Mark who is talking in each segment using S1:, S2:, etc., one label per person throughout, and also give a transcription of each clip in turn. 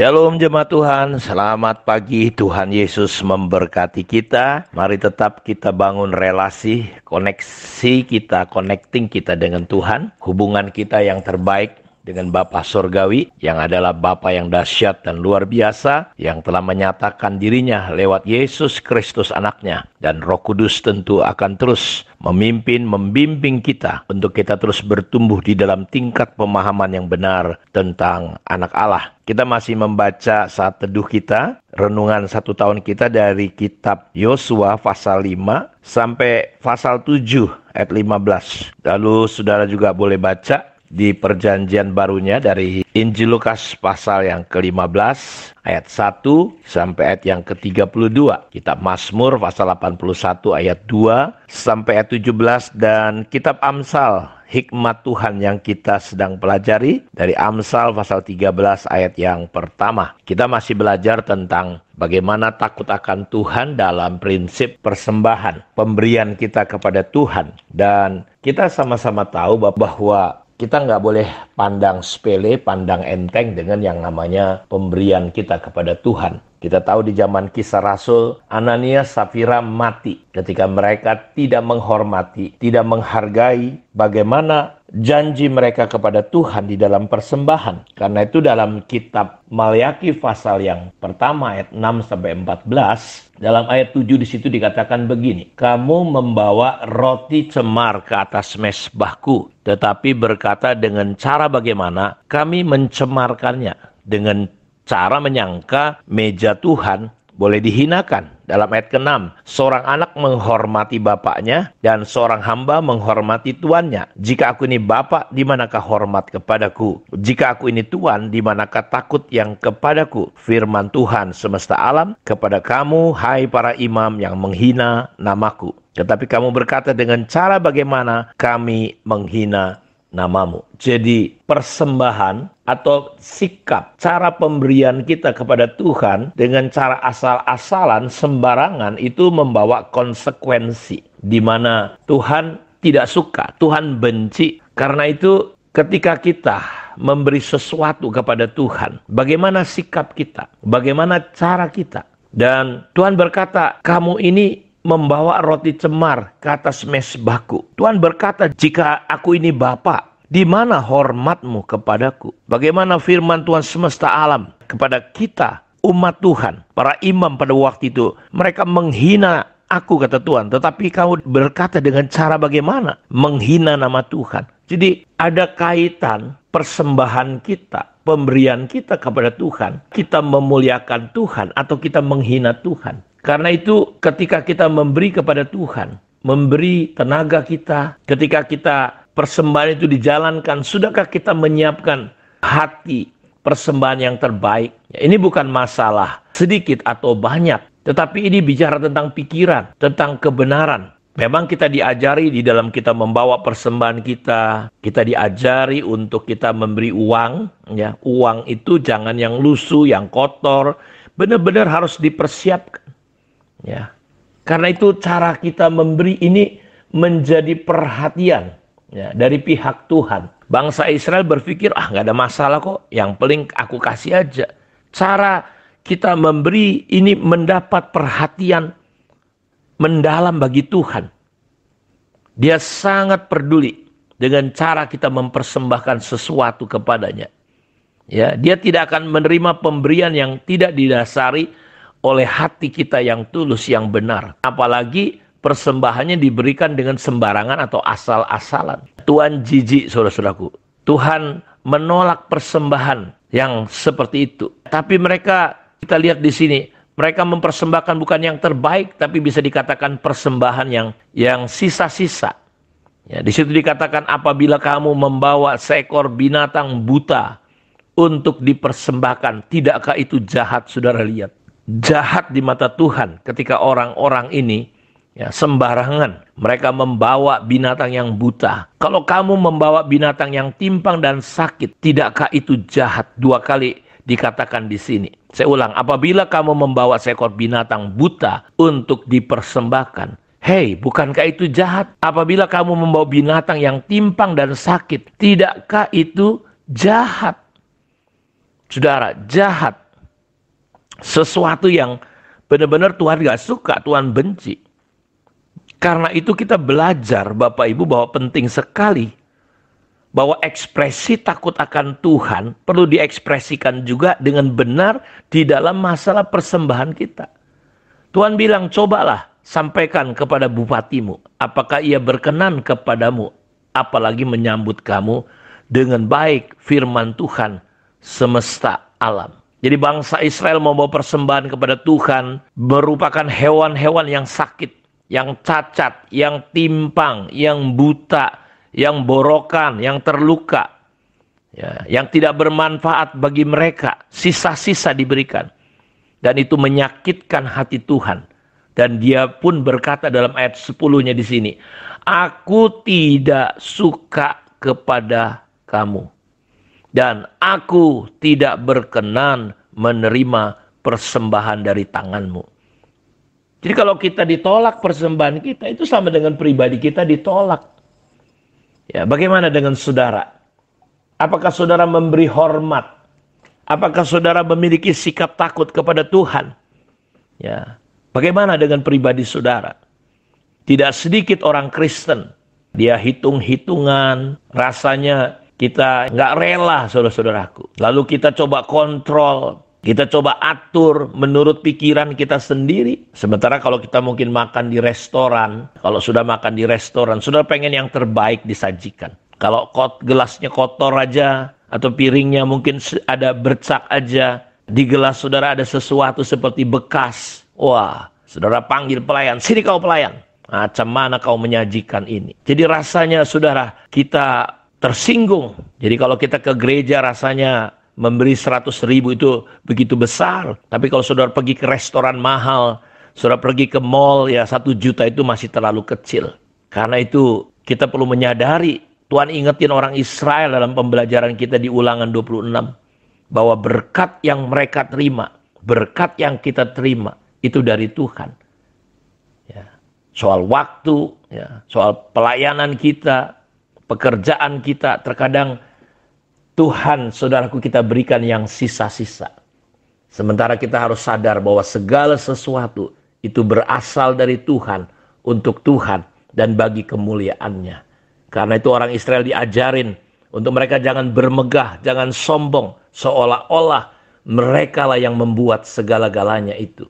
S1: Shalom jemaat Tuhan, selamat pagi. Tuhan Yesus memberkati kita. Mari tetap kita bangun relasi, koneksi kita, connecting kita dengan Tuhan. Hubungan kita yang terbaik dengan Bapa Surgawi, yang adalah Bapa yang dahsyat dan luar biasa, yang telah menyatakan dirinya lewat Yesus Kristus anaknya. Dan Roh Kudus tentu akan terus memimpin, membimbing kita untuk kita terus bertumbuh di dalam tingkat pemahaman yang benar tentang anak Allah. Kita masih membaca saat teduh kita, renungan 1 tahun kita dari kitab Yosua pasal 5 sampai pasal 7 ayat 15. Lalu saudara juga boleh baca di perjanjian barunya dari Injil Lukas pasal yang ke-15 ayat 1 sampai ayat yang ke-32. Kitab Mazmur pasal 81 ayat 2 sampai ayat 17. Dan kitab Amsal, hikmat Tuhan yang kita sedang pelajari dari Amsal pasal 13 ayat yang pertama. Kita masih belajar tentang bagaimana takut akan Tuhan dalam prinsip persembahan, pemberian kita kepada Tuhan. Dan kita sama-sama tahu bahwa kita nggak boleh pandang sepele, pandang enteng dengan yang namanya pemberian kita kepada Tuhan. Kita tahu di zaman Kisah Rasul, Ananias, Safira mati ketika mereka tidak menghormati, tidak menghargai bagaimana janji mereka kepada Tuhan di dalam persembahan. Karena itu dalam kitab Maliaki pasal yang pertama ayat 6 sampai 14, dalam ayat 7 di situ dikatakan begini, "Kamu membawa roti cemar ke atas mezbahku, tetapi berkata dengan cara bagaimana kami mencemarkannya, dengan cara menyangka meja Tuhan boleh dihinakan." Dalam ayat ke-6, "Seorang anak menghormati bapaknya dan seorang hamba menghormati tuannya. Jika aku ini bapak, di manakah hormat kepadaku? Jika aku ini tuan, di manakah takut yang kepadaku? Firman Tuhan semesta alam kepada kamu, hai para imam yang menghina namaku. Tetapi kamu berkata dengan cara bagaimana kami menghina namamu." Jadi persembahan atau sikap, cara pemberian kita kepada Tuhan dengan cara asal-asalan, sembarangan, itu membawa konsekuensi di mana Tuhan tidak suka, Tuhan benci. Karena itu ketika kita memberi sesuatu kepada Tuhan, bagaimana sikap kita, bagaimana cara kita. Dan Tuhan berkata, "Kamu ini membawa roti cemar ke atas mezbahku." Tuhan berkata, "Jika aku ini Bapa, di mana hormatmu kepadaku?" Bagaimana firman Tuhan semesta alam kepada kita, umat Tuhan, para imam pada waktu itu, mereka menghina aku, kata Tuhan. Tetapi kamu berkata dengan cara bagaimana menghina nama Tuhan. Jadi ada kaitan persembahan kita, pemberian kita kepada Tuhan. Kita memuliakan Tuhan atau kita menghina Tuhan. Karena itu ketika kita memberi kepada Tuhan, memberi tenaga kita, ketika kita persembahan itu dijalankan, sudahkah kita menyiapkan hati persembahan yang terbaik? Ini bukan masalah sedikit atau banyak, tetapi ini bicara tentang pikiran, tentang kebenaran. Memang kita diajari di dalam kita membawa persembahan kita diajari untuk kita memberi uang. Ya, uang itu jangan yang lusuh, yang kotor, benar-benar harus dipersiapkan. Ya, karena itu cara kita memberi ini menjadi perhatian, ya, dari pihak Tuhan. Bangsa Israel berpikir, nggak ada masalah kok, yang paling aku kasih aja. Cara kita memberi ini mendapat perhatian mendalam bagi Tuhan. Dia sangat peduli dengan cara kita mempersembahkan sesuatu kepadanya. Ya, dia tidak akan menerima pemberian yang tidak didasari oleh hati kita yang tulus, yang benar. Apalagi persembahannya diberikan dengan sembarangan atau asal-asalan. Tuhan jijik, saudara-saudaraku. Tuhan menolak persembahan yang seperti itu. Tapi mereka, kita lihat di sini, mereka mempersembahkan bukan yang terbaik, tapi bisa dikatakan persembahan yang sisa-sisa. Ya, di situ dikatakan, apabila kamu membawa seekor binatang buta untuk dipersembahkan, tidakkah itu jahat? Saudara lihat, jahat di mata Tuhan ketika orang-orang ini, ya, sembarangan mereka membawa binatang yang buta. Kalau kamu membawa binatang yang timpang dan sakit, tidakkah itu jahat? 2 kali dikatakan di sini. Saya ulang, apabila kamu membawa seekor binatang buta untuk dipersembahkan, hei, bukankah itu jahat? Apabila kamu membawa binatang yang timpang dan sakit, tidakkah itu jahat? Saudara, jahat Sesuatu yang benar-benar Tuhan gak suka, Tuhan benci. Karena itu kita belajar Bapak Ibu bahwa penting sekali bahwa ekspresi takut akan Tuhan perlu diekspresikan juga dengan benar di dalam masalah persembahan kita. Tuhan bilang, cobalah sampaikan kepada bupatimu, apakah ia berkenan kepadamu, apalagi menyambut kamu dengan baik, firman Tuhan semesta alam. Jadi bangsa Israel membawa persembahan kepada Tuhan merupakan hewan-hewan yang sakit, yang cacat, yang timpang, yang buta, yang borokan, yang terluka, ya, yang tidak bermanfaat bagi mereka. Sisa-sisa diberikan. Dan itu menyakitkan hati Tuhan. Dan dia pun berkata dalam ayat 10-nya di sini, aku tidak suka kepada kamu. Dan aku tidak berkenan menerima persembahan dari tanganmu. Jadi kalau kita ditolak persembahan kita, itu sama dengan pribadi kita ditolak. Ya, bagaimana dengan saudara? Apakah saudara memberi hormat? Apakah saudara memiliki sikap takut kepada Tuhan? Ya, bagaimana dengan pribadi saudara? Tidak sedikit orang Kristen, dia hitung-hitungan, rasanya kita nggak rela, saudara-saudaraku. Lalu kita coba kontrol, kita coba atur menurut pikiran kita sendiri. Sementara kalau kita mungkin makan di restoran, kalau sudah makan di restoran, saudara pengen yang terbaik disajikan. Kalau gelasnya kotor aja, atau piringnya mungkin ada bercak aja, di gelas saudara ada sesuatu seperti bekas. Wah, saudara panggil pelayan, sini kau pelayan. Macam mana kau menyajikan ini? Jadi rasanya saudara, kita tersinggung. Jadi kalau kita ke gereja rasanya memberi 100.000 itu begitu besar. Tapi kalau saudara pergi ke restoran mahal, saudara pergi ke mall, ya 1 juta itu masih terlalu kecil. Karena itu kita perlu menyadari, Tuhan ingetin orang Israel dalam pembelajaran kita di Ulangan 26. Bahwa berkat yang mereka terima, berkat yang kita terima, itu dari Tuhan. Ya. Soal waktu, ya, soal pelayanan kita, pekerjaan kita, terkadang Tuhan, saudaraku, kita berikan yang sisa-sisa. Sementara kita harus sadar bahwa segala sesuatu itu berasal dari Tuhan, untuk Tuhan, dan bagi kemuliaannya. Karena itu orang Israel diajarin untuk mereka jangan bermegah, jangan sombong, seolah-olah mereka lah yang membuat segala-galanya itu.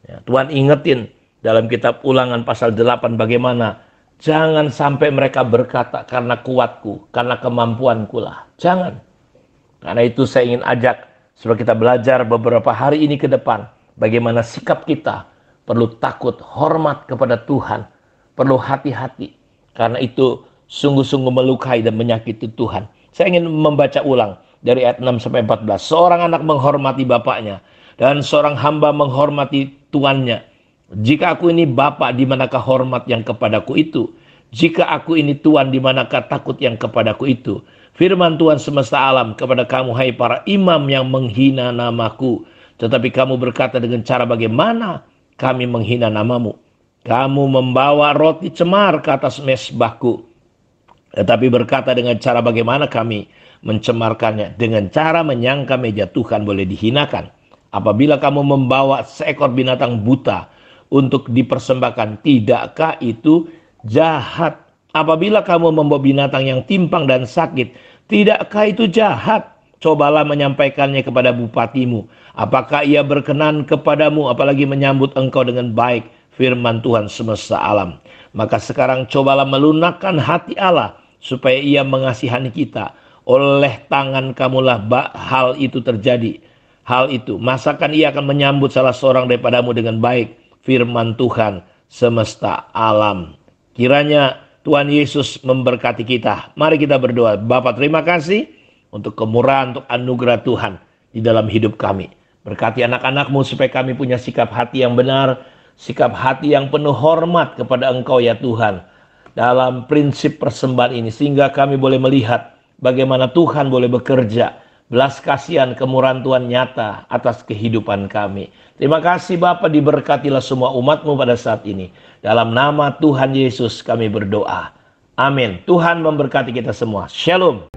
S1: Ya, Tuhan ingetin dalam kitab Ulangan pasal 8 bagaimana jangan sampai mereka berkata karena kuatku, karena kemampuanku lah. Jangan. Karena itu saya ingin ajak supaya kita belajar beberapa hari ini ke depan. Bagaimana sikap kita perlu takut, hormat kepada Tuhan. Perlu hati-hati. Karena itu sungguh-sungguh melukai dan menyakiti Tuhan. Saya ingin membaca ulang dari ayat 6-14. Seorang anak menghormati bapaknya. Dan seorang hamba menghormati tuannya. Jika aku ini Bapa, di manakah hormat yang kepadaku itu? Jika aku ini Tuan, di manakah takut yang kepadaku itu? Firman Tuhan semesta alam kepada kamu, hai para imam yang menghina namaku. Tetapi kamu berkata dengan cara bagaimana kami menghina namamu? Kamu membawa roti cemar ke atas mezbahku. Tetapi berkata dengan cara bagaimana kami mencemarkannya? Dengan cara menyangka meja Tuhan boleh dihinakan. Apabila kamu membawa seekor binatang buta untuk dipersembahkan, tidakkah itu jahat? Apabila kamu membawa binatang yang timpang dan sakit, tidakkah itu jahat? Cobalah menyampaikannya kepada bupatimu. Apakah ia berkenan kepadamu, apalagi menyambut engkau dengan baik, firman Tuhan semesta alam. Maka sekarang cobalah melunakkan hati Allah, supaya ia mengasihani kita. Oleh tangan kamulah hal itu terjadi. Hal itu, masakan ia akan menyambut salah seorang daripadamu dengan baik, firman Tuhan semesta alam. Kiranya Tuhan Yesus memberkati kita. Mari kita berdoa. Bapa, terima kasih untuk kemurahan, untuk anugerah Tuhan di dalam hidup kami. Berkati anak-anak-Mu supaya kami punya sikap hati yang benar, sikap hati yang penuh hormat kepada Engkau ya Tuhan. Dalam prinsip persembahan ini, sehingga kami boleh melihat bagaimana Tuhan boleh bekerja. Belas kasihan kemurahan Tuhan nyata atas kehidupan kami. Terima kasih Bapa, diberkatilah semua umat-Mu pada saat ini. Dalam nama Tuhan Yesus kami berdoa. Amin. Tuhan memberkati kita semua. Shalom.